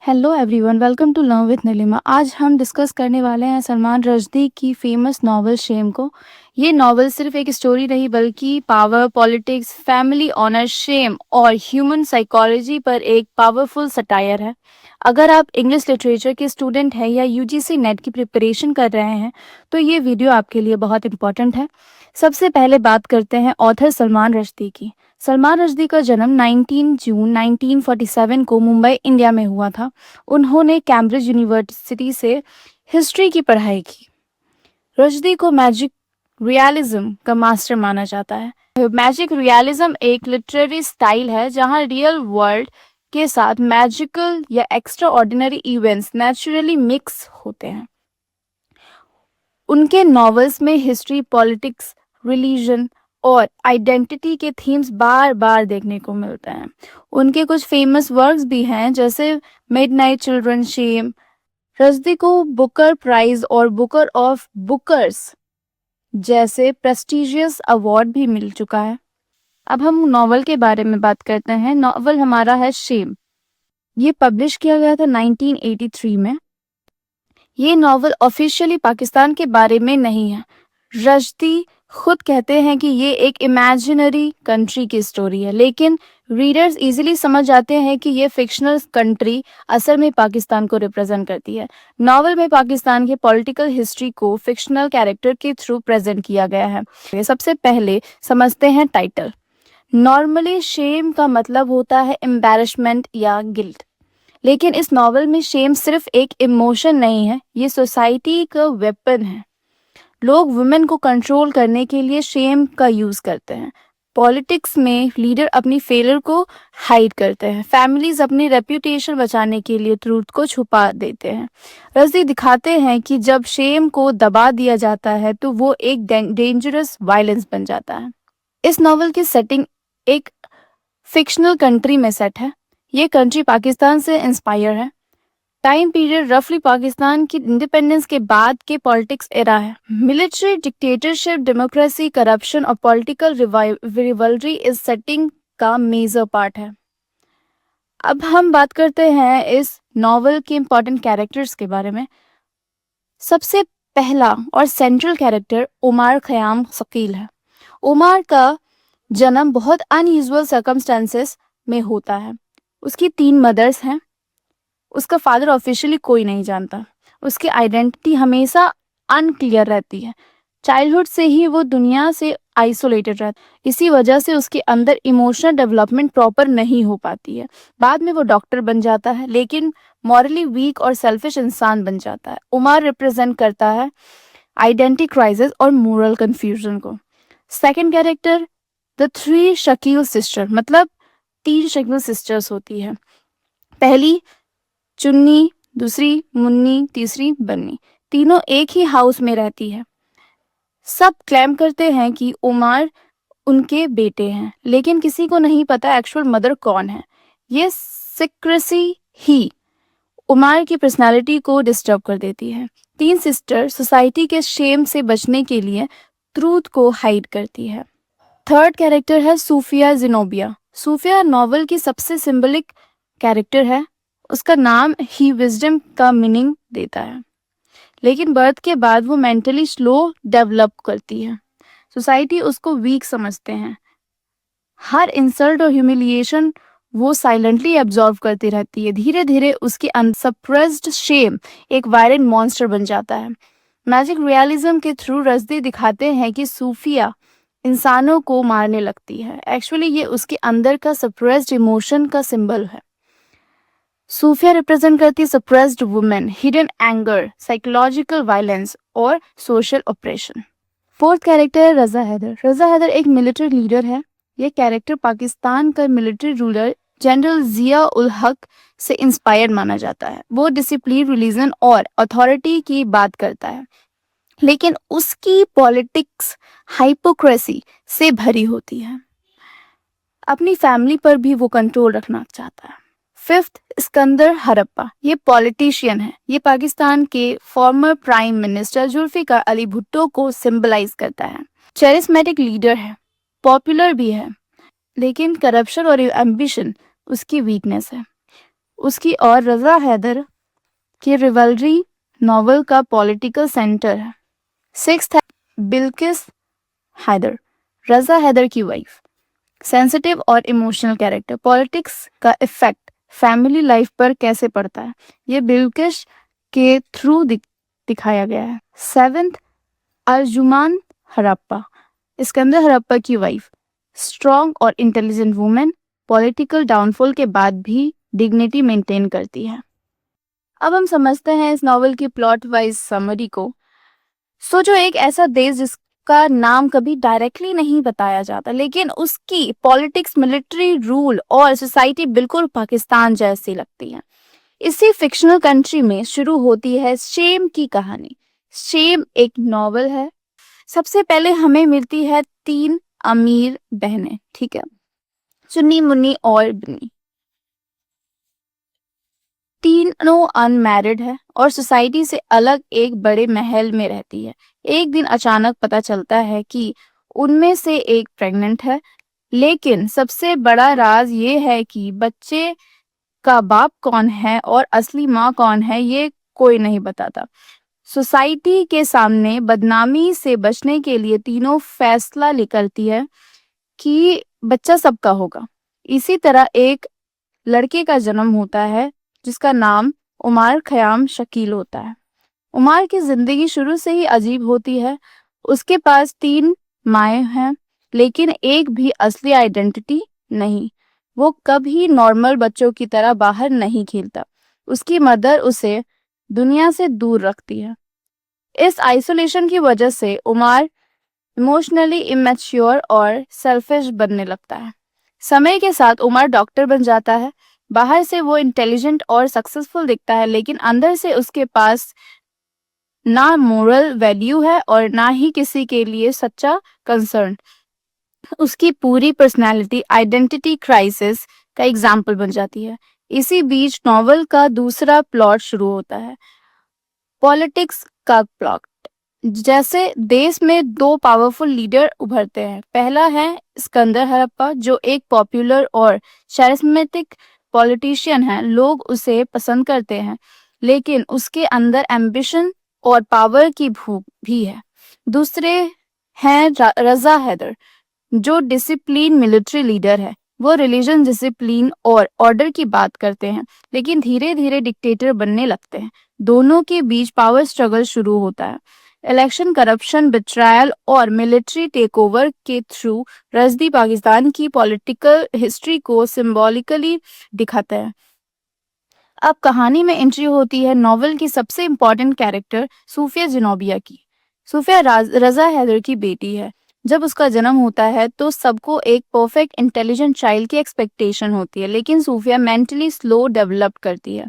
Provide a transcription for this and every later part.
Hello everyone, welcome to learn with Neelima. आज हम discuss करने वाले हैं सलमान रश्दी की फेमस नॉवल शेम को। ये नॉवल सिर्फ एक स्टोरी नहीं बल्कि power, politics, family honour, shame और ह्यूमन साइकोलॉजी पर एक पावरफुल सटायर है। अगर आप इंग्लिश लिटरेचर के स्टूडेंट हैं या यूजीसी नेट की प्रिपरेशन कर रहे हैं तो ये वीडियो आपके लिए बहुत इंपॉर्टेंट है। सबसे पहले बात करते हैं ऑथर सलमान रश्दी की। सलमान रश्दी का जन्म 19 जून 1947 को मुंबई, इंडिया में हुआ था। उन्होंने कैम्ब्रिज यूनिवर्सिटी से हिस्ट्री की पढ़ाई की। रश्दी को मैजिक रियलिज्म का मास्टर माना जाता है। मैजिक रियलिज्म एक लिटरेरी स्टाइल है जहां रियल वर्ल्ड के साथ मैजिकल या extra ordinary events naturally mix होते हैं। उनके नॉवेल्स में हिस्ट्री, पॉलिटिक्स, रिलीजन और आइडेंटिटी के थीम्स बार बार देखने को मिलते हैं। उनके कुछ फेमस वर्क्स भी हैं जैसे मिडनाइट चिल्ड्रन, शेम। रश्दी को बुकर प्राइज और बुकर ऑफ बुकर्स जैसे प्रेस्टिजियस अवार्ड भी मिल चुका है। अब हम नॉवल के बारे में बात करते हैं। नॉवल हमारा है शेम। ये पब्लिश किया गया था 1983 में। ये नॉवल ऑफिशियली पाकिस्तान के बारे में नहीं है। रश्दी खुद कहते हैं कि ये एक इमेजिनरी कंट्री की स्टोरी है, लेकिन रीडर्स इजीली समझ जाते हैं कि ये फिक्शनल कंट्री असल में पाकिस्तान को रिप्रेजेंट करती है। नॉवल में पाकिस्तान के पॉलिटिकल हिस्ट्री को फिक्शनल कैरेक्टर के थ्रू प्रेजेंट किया गया है। सबसे पहले समझते हैं टाइटल। नॉर्मली शेम का मतलब होता है एम्बैरसमेंट या गिल्ट, लेकिन इस नॉवल में शेम सिर्फ एक इमोशन नहीं है, ये सोसाइटी का वेपन है। लोग वुमेन को कंट्रोल करने के लिए शेम का यूज करते हैं। पॉलिटिक्स में लीडर अपनी फेलियर को हाइड करते हैं। फैमिलीज अपनी रेप्यूटेशन बचाने के लिए ट्रूथ को छुपा देते हैं। रश्दी दिखाते हैं कि जब शेम को दबा दिया जाता है तो वो एक डेंजरस वायलेंस बन जाता है। इस नॉवल की सेटिंग एक फिक्शनल कंट्री में सेट है। ये कंट्री पाकिस्तान से इंस्पायर है। टाइम पीरियड रफली पाकिस्तान की इंडिपेंडेंस के बाद के पॉलिटिक्स एरा है। मिलिट्री डिक्टेटरशिप, डेमोक्रेसी, करप्शन और पॉलिटिकल रिवल्री इस सेटिंग का मेजर पार्ट है। अब हम बात करते हैं इस नॉवल के इम्पोर्टेंट कैरेक्टर्स के बारे में। सबसे पहला और सेंट्रल कैरेक्टर उमर खयाम शकील है। उमर का जन्म बहुत अनयूजुअल सर्कमस्टेंसेस में होता है। उसकी 3 मदर्स हैं। उसका फादर ऑफिशियली कोई नहीं जानता। उसकी आइडेंटिटी हमेशा अनक्लियर रहती है। चाइल्डहुड से ही वो दुनिया से आइसोलेटेड रहता है। इसी वजह से उसके अंदर इमोशनल डेवलपमेंट प्रॉपर नहीं हो पाती है। बाद में वो डॉक्टर बन जाता है, लेकिन मॉरली वीक और सेल्फिश इंसान बन जाता है। उमर रिप्रेजेंट करता है आइडेंटिटी क्राइसिस और मोरल कंफ्यूजन को। Second character the 3 Shakeel sister, मतलब 3 शकील सिस्टर्स होती है। पहली चुन्नी, दूसरी मुन्नी, तीसरी बन्नी। तीनों एक ही हाउस में रहती है। सब क्लेम करते हैं कि उमर उनके बेटे हैं, लेकिन किसी को नहीं पता एक्चुअल मदर कौन है। ये सीक्रेसी ही उमर की पर्सनालिटी को डिस्टर्ब कर देती है। 3 सिस्टर सोसाइटी के शेम से बचने के लिए ट्रूथ को हाइड करती है। थर्ड कैरेक्टर है सूफिया जिनोबिया। सूफिया नॉवल की सबसे सिंबलिक कैरेक्टर है। उसका नाम ही विजडम का मीनिंग देता है, लेकिन बर्थ के बाद वो मेंटली स्लो डेवलप करती है। सोसाइटी उसको वीक समझते हैं। हर इंसल्ट और ह्यूमिलिएशन वो साइलेंटली एब्जॉर्व करती रहती है। धीरे धीरे उसकी अनसप्रेस्ड शेम एक वायलेंट मॉन्स्टर बन जाता है। मैजिक रियलिज्म के थ्रू रश्दी दिखाते हैं कि सूफिया इंसानों को मारने लगती है। एक्चुअली ये उसके अंदर का सप्रेस्ड इमोशन का सिंबल है। सूफिया रिप्रेजेंट करती है suppressed women, hidden anger, psychological violence और सोशल ऑपरेशन। फोर्थ कैरेक्टर है रजा हैदर। रजा हैदर एक मिलिट्री लीडर है। यह कैरेक्टर पाकिस्तान का मिलिट्री रूलर जनरल जिया उल हक से इंस्पायर्ड माना जाता है। वो डिसिप्लिन, रिलीजन और अथॉरिटी की बात करता है, लेकिन उसकी पॉलिटिक्स हाइपोक्रेसी से भरी होती है। अपनी फैमिली पर भी वो कंट्रोल रखना चाहता है। फिफ्थ, सिकंदर हरप्पा। ये पॉलिटिशियन है। ये पाकिस्तान के former prime minister Zulfikar Ali Bhutto को सिंबलाइज करता है। चेरिस्मेटिक लीडर है, पॉपुलर भी है, लेकिन करप्शन और एम्बिशन उसकी वीकनेस है। उसकी और रज़ा हैदर की रिवलरी नॉवल का पॉलिटिकल सेंटर है। सिक्स्थ है बिल्किस हैदर, रज़ा हैदर की वाइफ, सेंसिटिव और इमोशनल कैरेक्टर। पॉलिटिक्स का इफेक्ट फैमिली लाइफ पर कैसे पड़ता है, ये बिल्किश के थ्रू दिखाया गया है। सेवेंथ, अर्जुमान हरप्पा, सिकंदर हरप्पा की वाइफ, स्ट्रॉन्ग और इंटेलिजेंट वुमेन, पॉलिटिकल डाउनफॉल के बाद भी डिग्निटी मेंटेन करती है। अब हम समझते हैं इस नॉवल की प्लॉट वाइज समरी को। सोचो एक ऐसा देश जिसका नाम कभी डायरेक्टली नहीं बताया जाता, लेकिन उसकी पॉलिटिक्स, मिलिट्री रूल और सोसाइटी बिल्कुल पाकिस्तान जैसी लगती है। इसी फिक्शनल कंट्री में शुरू होती है शेम की कहानी। शेम एक नॉवल है। सबसे पहले हमें मिलती है 3 अमीर बहनें, ठीक है, चुन्नी, मुन्नी और बिन्नी। तीनों अनमैरिड है और सोसाइटी से अलग एक बड़े महल में रहती है। एक दिन अचानक पता चलता है कि उनमें से एक प्रेग्नेंट है, लेकिन सबसे बड़ा राज ये है कि बच्चे का बाप कौन है और असली माँ कौन है, ये कोई नहीं बताता। सोसाइटी के सामने बदनामी से बचने के लिए तीनों फैसला करती है कि बच्चा सबका होगा। इसी तरह एक लड़के का जन्म होता है जिसका नाम उमर खयाम शकील होता है। उमर की जिंदगी शुरू से ही अजीब होती है। उसके पास 3 माएँ हैं, लेकिन एक भी असली आइडेंटिटी नहीं। वो कभी नॉर्मल बच्चों की तरह बाहर नहीं खेलता। उसकी मदर उसे दुनिया से दूर रखती है। इस आइसोलेशन की वजह से उमर इमोशनली इमेच्योर और सेल्फिश बनने लगता है। समय के साथ उमर डॉक्टर बन जाता है। बाहर से वो इंटेलिजेंट और सक्सेसफुल दिखता है, लेकिन अंदर से उसके पास ना मोरल वैल्यू है और ना ही किसी के लिए सच्चा कंसर्न। उसकी पूरी पर्सनालिटी आइडेंटिटी क्राइसिस का एग्जाम्पल बन जाती है। इसी बीच नॉवल का दूसरा प्लॉट शुरू होता है, पॉलिटिक्स का प्लॉट। जैसे देश में 2 पावरफुल लीडर उभरते हैं। पहला है सिकंदर हरप्पा, जो एक पॉपुलर और charismatic पॉलिटिशियन है। लोग उसे पसंद करते हैं, लेकिन उसके अंदर एम्बिशन और पावर की भूख भी है। दूसरे हैं रज़ा हैदर, जो डिसिप्लिन मिलिट्री लीडर है। वो रिलीजन, डिसिप्लिन और ऑर्डर की बात करते हैं, लेकिन धीरे धीरे डिक्टेटर बनने लगते हैं। दोनों के बीच पावर स्ट्रगल शुरू होता है। इलेक्शन करप्शन, बिट्रायल और मिलिट्री टेकओवर के थ्रू रज़दी पाकिस्तान की पॉलिटिकल हिस्ट्री को सिंबॉलिकली दिखाते हैं। अब कहानी में एंट्री होती है नॉवल की सबसे इम्पोर्टेंट कैरेक्टर सूफिया जिनोबिया की। सूफिया रज़ा हैदर की बेटी है। जब उसका जन्म होता है तो सबको एक परफेक्ट इंटेलिजेंट चाइल्ड की एक्सपेक्टेशन होती है, लेकिन सूफिया मेंटली स्लो डेवलप करती है।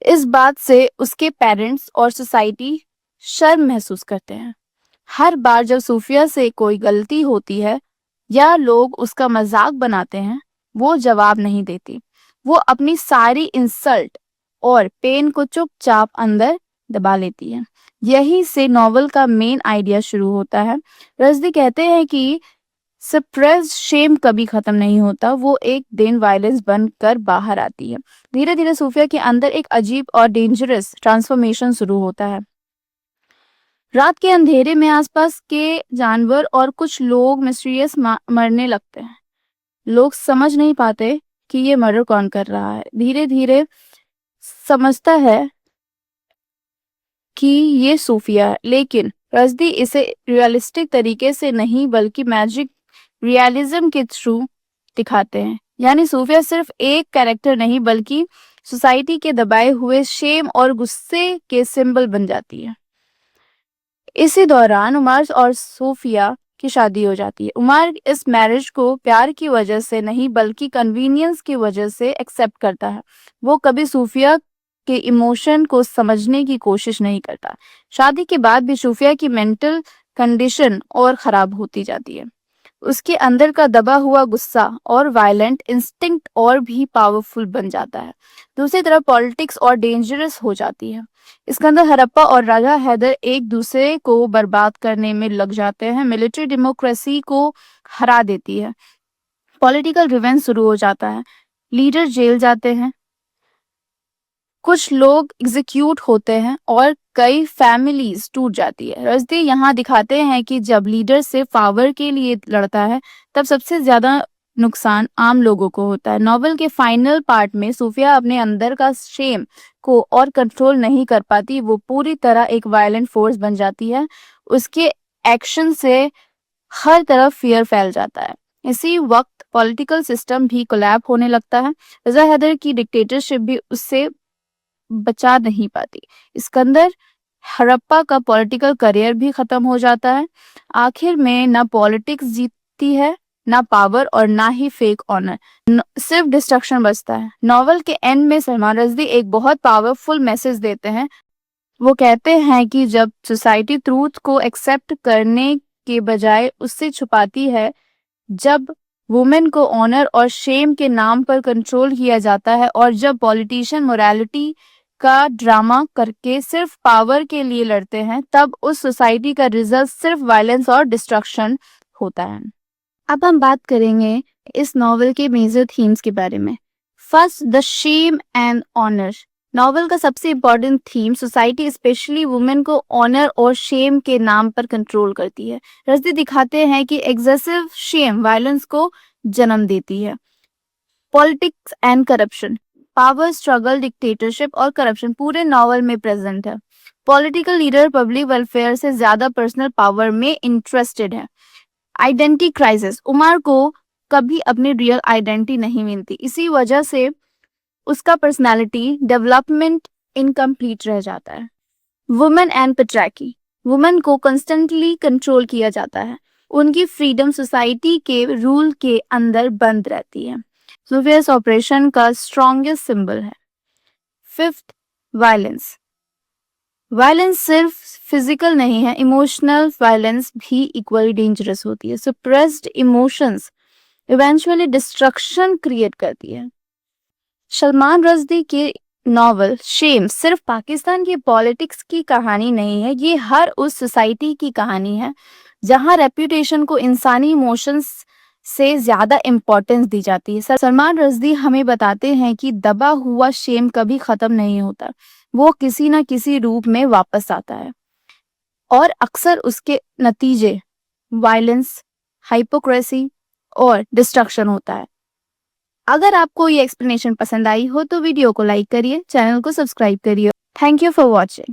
इस बात से उसके पेरेंट्स और सोसाइटी शर्म महसूस करते हैं। हर बार जब सूफिया से कोई गलती होती है या लोग उसका मजाक बनाते हैं, वो जवाब नहीं देती। वो अपनी सारी इंसल्ट और पेन को चुपचाप अंदर दबा लेती है। यही से नॉवल का मेन आइडिया शुरू होता है। रज़दी कहते हैं कि सप्रेस्ड शेम कभी खत्म नहीं होता, वो एक दिन वायलेंस बनकर बाहर आती है। धीरे धीरे सूफिया के अंदर एक अजीब और डेंजरस ट्रांसफॉर्मेशन शुरू होता है। रात के अंधेरे में आसपास के जानवर और कुछ लोग मिस्टीरियस मरने लगते हैं। लोग समझ नहीं पाते कि ये मर्डर कौन कर रहा है। धीरे धीरे समझता है कि ये सूफिया है, लेकिन रज़दी इसे रियलिस्टिक तरीके से नहीं बल्कि मैजिक रियलिज्म के थ्रू दिखाते हैं। यानी सूफिया सिर्फ एक कैरेक्टर नहीं बल्कि सोसाइटी के दबाए हुए शेम और गुस्से के सिंबल बन जाती है। इसी दौरान उमर और सूफिया की शादी हो जाती है। उमर इस मैरिज को प्यार की वजह से नहीं बल्कि कन्वीनियंस की वजह से एक्सेप्ट करता है। वो कभी सूफिया के इमोशन को समझने की कोशिश नहीं करता। शादी के बाद भी सूफिया की मेंटल कंडीशन और खराब होती जाती है। उसके अंदर का दबा हुआ गुस्सा और वायलेंट इंस्टिंक्ट और भी पावरफुल बन जाता है। दूसरी तरफ पॉलिटिक्स और डेंजरस हो जाती है। सिकंदर हरप्पा और राजा हैदर एक दूसरे को बर्बाद करने में लग जाते हैं। मिलिट्री डेमोक्रेसी को हरा देती है। पॉलिटिकल रिवेंज शुरू हो जाता है। लीडर जेल जाते हैं, कुछ लोग एग्जीक्यूट होते हैं और कई फैमिलीज टूट जाती है। रज़दी यहाँ दिखाते हैं कि जब लीडर सिर्फ पावर के लिए लड़ता है तब सबसे ज्यादा नुकसान आम लोगों को होता है। नॉवल के फाइनल पार्ट में सूफिया अपने अंदर का शेम को और कंट्रोल नहीं कर पाती, वो पूरी तरह एक वायलेंट फोर्स बन जाती है। उसके एक्शन से हर तरफ फियर फैल जाता है। इसी वक्त पॉलिटिकल सिस्टम भी कोलैप होने लगता है। रजा हैदर की डिक्टेटरशिप भी उससे बचा नहीं पाती। सिकंदर हड़प्पा का पॉलिटिकल करियर भी खत्म हो जाता है। आखिर में ना पॉलिटिक्स जीतती है, ना पावर और ना ही फेक ऑनर, सिर्फ डिस्ट्रक्शन बचता है। नॉवल के एंड में सलमान रश्दी एक बहुत पावरफुल मैसेज देते हैं। वो कहते हैं कि जब सोसाइटी ट्रूथ को एक्सेप्ट करने के बजाय उससे छुपाती है, जब वुमेन को ऑनर और शेम के नाम पर कंट्रोल किया जाता है और जब पॉलिटिशियन मोरालिटी का ड्रामा करके सिर्फ पावर के लिए लड़ते हैं, तब उस सोसाइटी का रिजल्ट सिर्फ वायलेंस और डिस्ट्रक्शन होता है। अब हम बात करेंगे इस नॉवल के मेजर थीम्स के बारे में। First, the shame and honour. Novel का सबसे important theme society specially women को ऑनर और शेम के नाम पर कंट्रोल करती है। रश्दी दिखाते हैं कि एक्सेसिव शेम वायलेंस को जन्म देती है। Politics and corruption, power struggle, dictatorship और करप्शन पूरे नॉवल में प्रेजेंट है। पॉलिटिकल लीडर पब्लिक वेलफेयर से ज्यादा पर्सनल पावर में इंटरेस्टेड है। आइडेंटिटी क्राइसिस, उमर को कभी अपनी रियल आइडेंटिटी नहीं मिलती, इसी वजह से उसका पर्सनालिटी डेवलपमेंट इनकम्प्लीट रह जाता है। वुमेन एंड पेट्रियार्की, वुमेन को कंस्टेंटली कंट्रोल किया जाता है, उनकी फ्रीडम सोसाइटी के रूल के अंदर बंद रहती है। सूफियस ऑपरेशन का स्ट्रॉन्गेस्ट सिंबल है। Fifth, violence. वायलेंस सिर्फ फिजिकल नहीं है, इमोशनल वायलेंस भी इक्वली डेंजरस होती है। Suppressed emotions eventually destruction create करती है। सलमान रश्दी के नॉवल शेम सिर्फ पाकिस्तान की पॉलिटिक्स की कहानी नहीं है, ये हर उस सोसाइटी की कहानी है जहां रेप्यूटेशन को इंसानी इमोशंस से ज्यादा इम्पोर्टेंस दी जाती है। सलमान रश्दी हमें बताते हैं कि दबा हुआ शेम कभी खत्म नहीं होता, वो किसी न किसी रूप में वापस आता है और अक्सर उसके नतीजे वायलेंस, हाइपोक्रेसी और डिस्ट्रक्शन होता है। अगर आपको ये एक्सप्लेनेशन पसंद आई हो तो वीडियो को लाइक करिए, चैनल को सब्सक्राइब करिए। Thank you for watching.